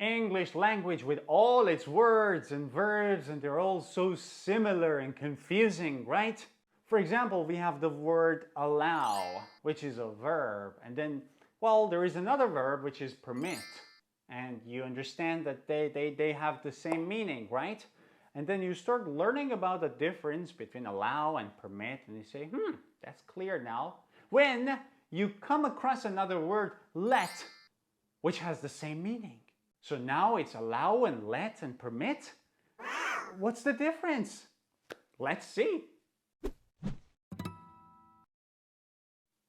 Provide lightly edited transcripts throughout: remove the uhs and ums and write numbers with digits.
English language with all its words and verbs, and they're all so similar and confusing, right? For example, we have the word allow, which is a verb, and then, well, there is another verb which is permit. And you understand that they have the same meaning, right? And then you start learning about the difference between allow and permit, and you say, that's clear now. When you come across another word, let, which has the same meaning. So now it's allow and let and permit. What's the difference? Let's see.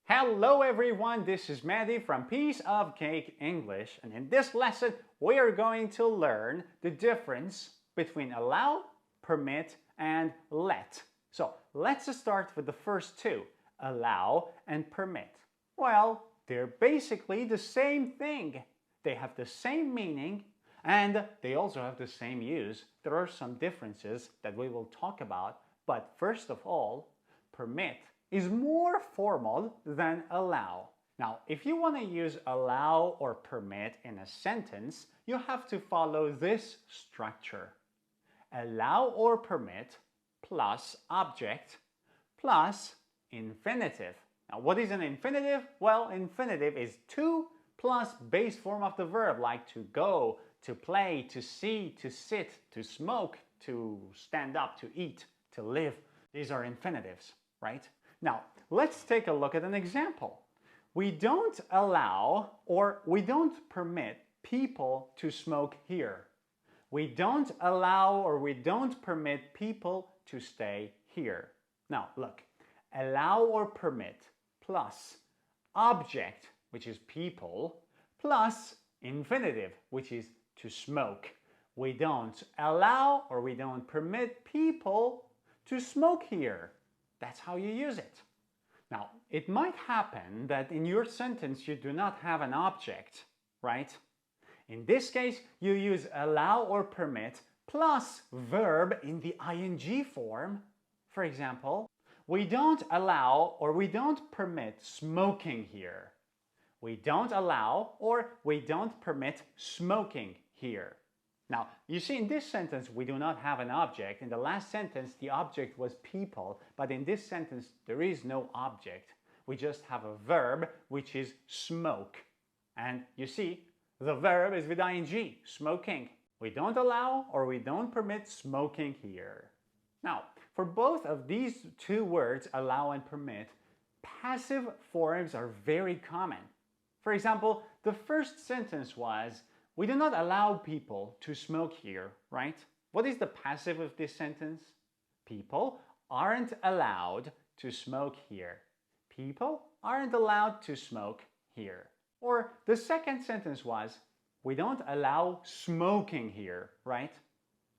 Hello everyone, this is Mehdi from Piece of Cake English, and in this lesson we are going to learn the difference between allow, permit, and let. So let's start with the first two, allow and permit. Well, they're basically the same thing. They have the same meaning and they also have the same use. There are some differences that we will talk about, but first of all, permit is more formal than allow. Now, if you want to use allow or permit in a sentence, you have to follow this structure. Allow or permit plus object plus infinitive. Now, what is an infinitive? Well, infinitive is to plus base form of the verb, like to go, to play, to see, to sit, to smoke, to stand up, to eat, to live. These are infinitives, right? Now, let's take a look at an example. We don't allow or we don't permit people to smoke here. We don't allow or we don't permit people to stay here. Now, look, allow or permit plus object, which is people, plus infinitive, which is to smoke. We don't allow or we don't permit people to smoke here. That's how you use it. Now, it might happen that in your sentence you do not have an object, right? In this case, you use allow or permit plus verb in the ing form. For example, we don't allow or we don't permit smoking here. We don't allow or we don't permit smoking here. Now, you see in this sentence we do not have an object. In the last sentence the object was people, but in this sentence there is no object. We just have a verb which is smoke. And you see, the verb is with ing, smoking. We don't allow or we don't permit smoking here. Now, for both of these two words, allow and permit, passive forms are very common. For example, the first sentence was, we do not allow people to smoke here, right? What is the passive of this sentence? People aren't allowed to smoke here. People aren't allowed to smoke here. Or the second sentence was, we don't allow smoking here, right?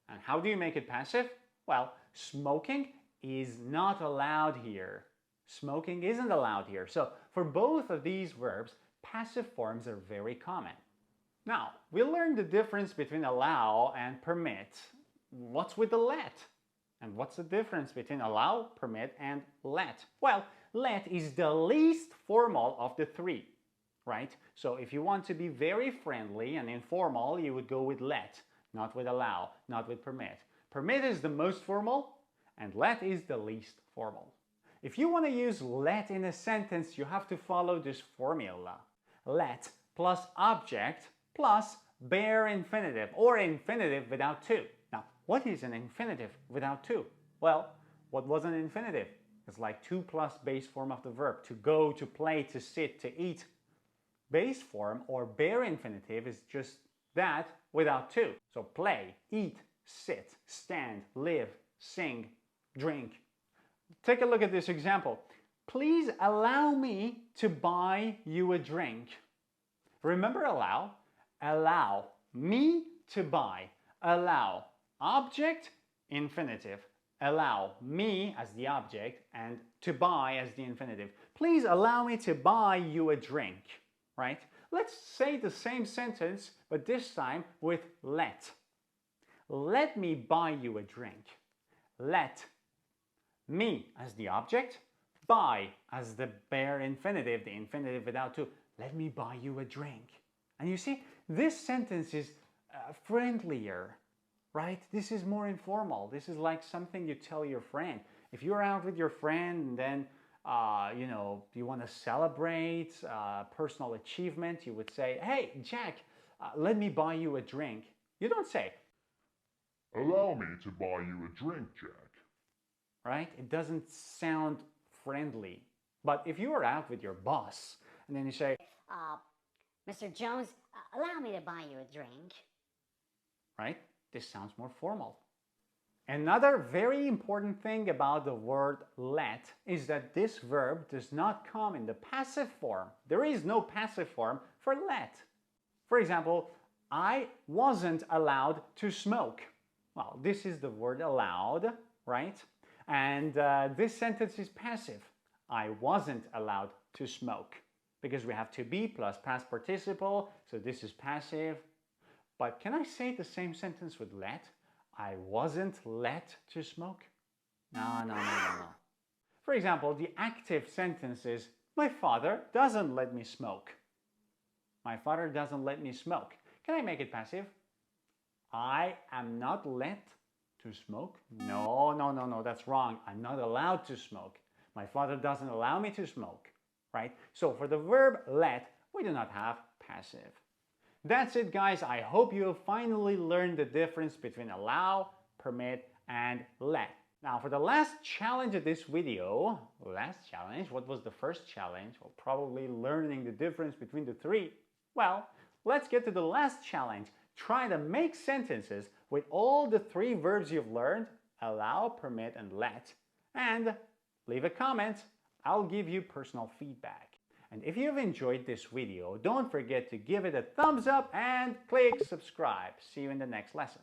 And how do you make it passive? Well, smoking is not allowed here. Smoking isn't allowed here. So for both of these verbs, passive forms are very common. Now, we learned the difference between allow and permit. What's with the let? And what's the difference between allow, permit, and let? Well, let is the least formal of the three, right? So if you want to be very friendly and informal, you would go with let, not with allow, not with permit. Permit is the most formal, and let is the least formal. If you want to use let in a sentence, you have to follow this formula. Let plus object plus bare infinitive, or infinitive without to. Now, what is an infinitive without to? Well, what was an infinitive? It's like to plus base form of the verb, to go, to play, to sit, to eat. Base form or bare infinitive is just that without to. So play, eat, sit, stand, live, sing, drink. Take a look at this example. Please allow me to buy you a drink. Remember allow? Allow me to buy. Allow object, infinitive. Allow me as the object and to buy as the infinitive. Please allow me to buy you a drink, right? Let's say the same sentence, but this time with let. Let me buy you a drink. Let me as the object, buy as the bare infinitive, the infinitive without to. Let me buy you a drink. And you see, this sentence is friendlier, right? This is more informal. This is like something you tell your friend. If you're out with your friend and then you want to celebrate personal achievement, you would say, "Hey, Jack, let me buy you a drink." You don't say, "Allow me to buy you a drink, Jack." Right? It doesn't sound friendly. But if you are out with your boss and then you say, "Mr. Jones, allow me to buy you a drink." Right? This sounds more formal. Another very important thing about the word let is that this verb does not come in the passive form. There is no passive form for let. For example, I wasn't allowed to smoke. Well, this is the word allowed, right? And this sentence is passive. I wasn't allowed to smoke because we have to be plus past participle, so this is passive. But can I say the same sentence with let? I wasn't let to smoke? No. For example, the active sentence is, my father doesn't let me smoke. My father doesn't let me smoke. Can I make it passive? I am not let to smoke? No, that's wrong. I'm not allowed to smoke. My father doesn't allow me to smoke, right? So for the verb let, we do not have passive. That's it, guys. I hope you have finally learned the difference between allow, permit, and let. Now, for the last challenge of this video, what was the first challenge? Well, probably learning the difference between the three. Well, let's get to the last challenge. Try to make sentences with all the three verbs you've learned, allow, permit, and let, and leave a comment. I'll give you personal feedback. And if you've enjoyed this video, don't forget to give it a thumbs up and click subscribe. See you in the next lesson.